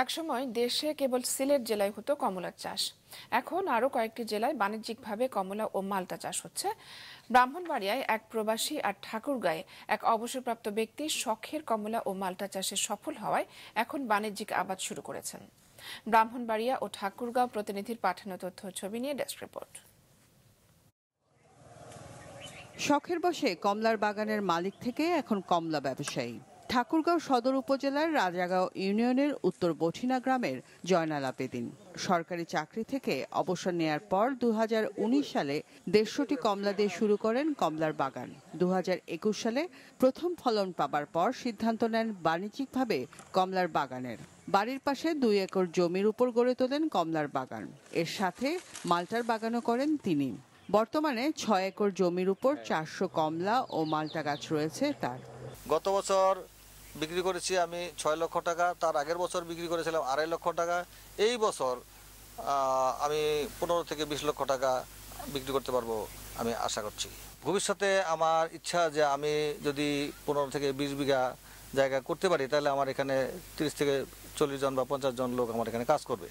একসময় দেশে কেবল সিলেট জেলায় হতো কমলার চাষ। এখন আরো কয়েকটি জেলায় বাণিজ্যিকভাবে কমলা ও মালটা চাষ হচ্ছে। ব্রাহ্মণবাড়িয়ায় এক প্রবাসী আর ঠাকুরগাঁয়ে এক অবসরপ্রাপ্ত ব্যক্তি শখের কমলা ও মালটা চাষে সফল হওয়ায় এখন বাণিজ্যিক আবাদ শুরু করেছেন। ব্রাহ্মণবাড়িয়া ও ঠাকুরগাঁও প্রতিনিধির পাঠানো তথ্য ছবি নিয়ে ডেস্ক রিপোর্ট। শখের বশে কমলার বাগানের মালিক থেকে এখন কমলা ব্যবসায়ী। ঠাকুরগাঁও সদর উপজেলার রাজাগাঁও ইউনিয়নের উত্তর বঠিনা গ্রামের জয়নাল আবেদিন সরকারি চাকরি থেকে অবসর নেয়ার পর 2019 সালে 150টি কমলা দিয়ে শুরু করেন কমলার বাগান। 2021 সালে প্রথম ফলন পাবার পর সিদ্ধান্ত নেন বাণিজ্যিকভাবে কমলার বাগানের। বাড়ির পাশে 2 একর জমির উপর গড়ে তোলেন কমলার বাগান। এর সাথে মালটার বাগানও করেন তিনি। বর্তমানে 6 একর জমির উপর 400 কমলা ও মালটা গাছ রয়েছে তার। গত বছর বিক্রি করেছি আমি 6 লক্ষ টাকা, তার আগের বছর বিক্রি করেছিলাম 2.5 লক্ষ টাকা। এই বছর আমি 15 থেকে 20 লক্ষ টাকা বিক্রি করতে পারবো আমি আশা করছি। ভবিষ্যতে আমার ইচ্ছা যে আমি যদি 15 থেকে 20 বিঘা জায়গা করতে পারি তাহলে আমার এখানে 30 থেকে 40 জন বা 50 জন লোক আমার এখানে কাজ করবে।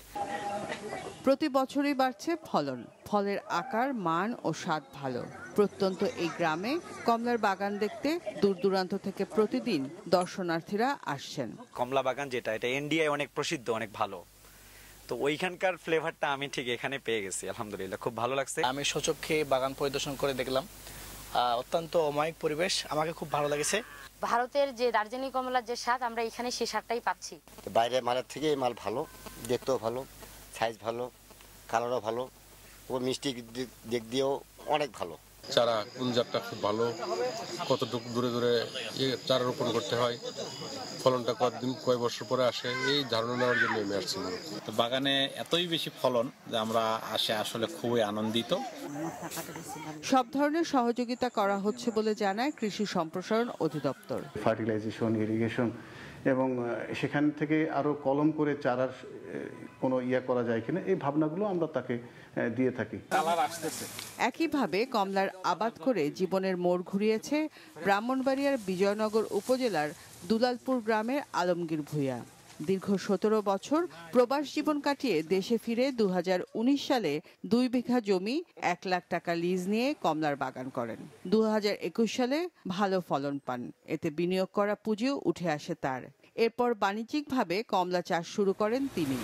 প্রতি বছরই বাড়ছে ফলন, ফলের আকার, মান ও স্বাদ ভালো। প্রত্যন্ত এই গ্রামে কমলার বাগান দেখতে দূর দূরান্ত থেকে প্রতিদিন দর্শনার্থীরা আসছেন। কমলা বাগান যেটা, এটা ইন্ডিয়ায় অনেক প্রসিদ্ধ, অনেক ভালো। তো ওইখানকার ফ্লেভারটা আমি ঠিক এখানে পেয়ে গেছি, আলহামদুলিল্লাহ খুব ভালো লাগছে। আমি সচক্ষে বাগান পরিদর্শন করে দেখলাম, অত্যন্ত অমায়িক পরিবেশ, আমাকে খুব ভালো লেগেছে। ভারতের যে দার্জিলিং কমলার যে স্বাদ, আমরা এখানে সেই স্বাদটাই পাচ্ছি। বাইরের মালের থেকে এই মাল ভালো, দেখতেও ভালো, সাইজ ভালো, কালারও ভালো ও মিষ্টি দিক দিয়েও অনেক ভালো। চারা কোন জাতটা খুব ভালো, কতটুকু দূরে দূরে চারা রোপণ করতে হয়, ফলনটা কয় বছর পরে আসে, এই ধারণা নেওয়ার জন্য আমি আসছি। বাগানে এতই বেশি ফলন যে আমরা আসলে খুবই আনন্দিত। সব ধরনের সহযোগিতা করা হচ্ছে বলে জানায় কৃষি সম্প্রসারণ অধিদপ্তর। ফার্টিলাইজেশন, ইরিগেশন এবং সেখান থেকে আরো কলম করে চারার কোনো করা যায় কিনা এই ভাবনাগুলো আমরা তাকে দিয়ে থাকি। একইভাবে কমলার আবাদ করে জীবনের মোড় ঘুরিয়েছে ব্রাহ্মণবাড়িয়ার বিজয়নগর উপজেলার দুলালপুর গ্রামের আলমগীর ভূঁইয়া। দীর্ঘ 17 বছর প্রবাস জীবন কাটিয়ে দেশে ফিরে 2019 সালে 2 বিঘা জমি 1 লাখ টাকা লিজ নিয়ে কমলার বাগান করেন। 2021 সালে ভালো ফলন পান, এতে বিনিয়োগ করা পুঁজিও উঠে আসে তার। এরপর বাণিজ্যিকভাবে কমলা চাষ শুরু করেন তিনি।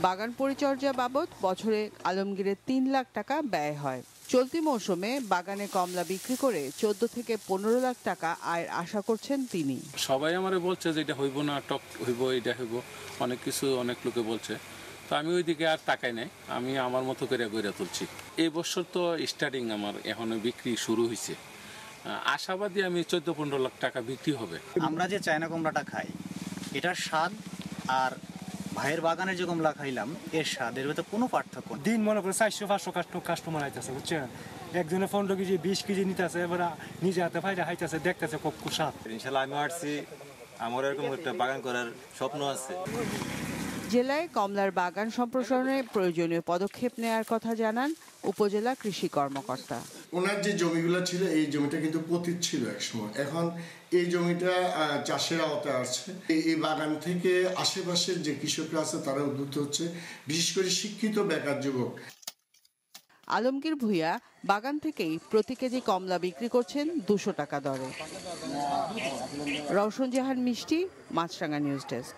বাগান পরিচর্যা বাবদ বছরে আলমগীরের 3 লাখ টাকা ব্যয় হয়। চলতি মৌসুমে বাগানে কমলা বিক্রি করে 14 থেকে 15 লাখ টাকা আয়ের আশা করছেন তিনি। সবাই আমারে বলছে যে এটা হইব না, টক হইব, এটা হইব, অনেক কিছু অনেক লোকে বলছে। তো আমি ওইদিকে আর তাকাই নাই, আমি আমার মতো করে গড়ে তুলছি। এই বছর তো স্টার্টিং, আমার এখনো বিক্রি শুরু হয়েছে। আশাবাদী আমি 14-15 লাখ টাকা বিক্রি হবে। আমরা যে চায়না কমলাটা খাই, এটার স্বাদ আর ভাইয়ের বাগানের যে কমলা খাইলাম এর স্বাদের ভিতরে কোনো পার্থক্য নেই। দিন মনে করে 400-500 কাস্টমার আইতেছে, বুঝছেন? একজনে 15 কেজি 20 কেজি নিতেছে, এবার নিজে হাতে ফাইটা খাইতেছে, দেখতেছে খুব স্বাদ। ইনশাআল্লাহ আমি আসছি, আমার এরকম একটা বাগান করার স্বপ্ন আছে। জেলায় কমলার বাগান সম্প্রসারণে প্রয়োজনীয় পদক্ষেপ নেওয়ার কথা জানান উপজেলা কৃষি কর্মকর্তা। ওনার যে জমিগুলো ছিল এই জমিটা কিন্তু পতিত ছিল একসময়, এখন এই জমিটা চাষের আওতায় আসছে। এই বাগান থেকে আশেপাশের যে কৃষকরা আছে তারা উদ্বুদ্ধ হচ্ছে, বিশেষ করে শিক্ষিত বেকার যুবক। আলমগীর ভূঁইয়া বাগান থেকেই প্রতি কেজি কমলা বিক্রি করছেন 200 টাকা দরে। রওশন জাহান মিষ্টি, মাছরাঙা নিউজ ডেস্ক।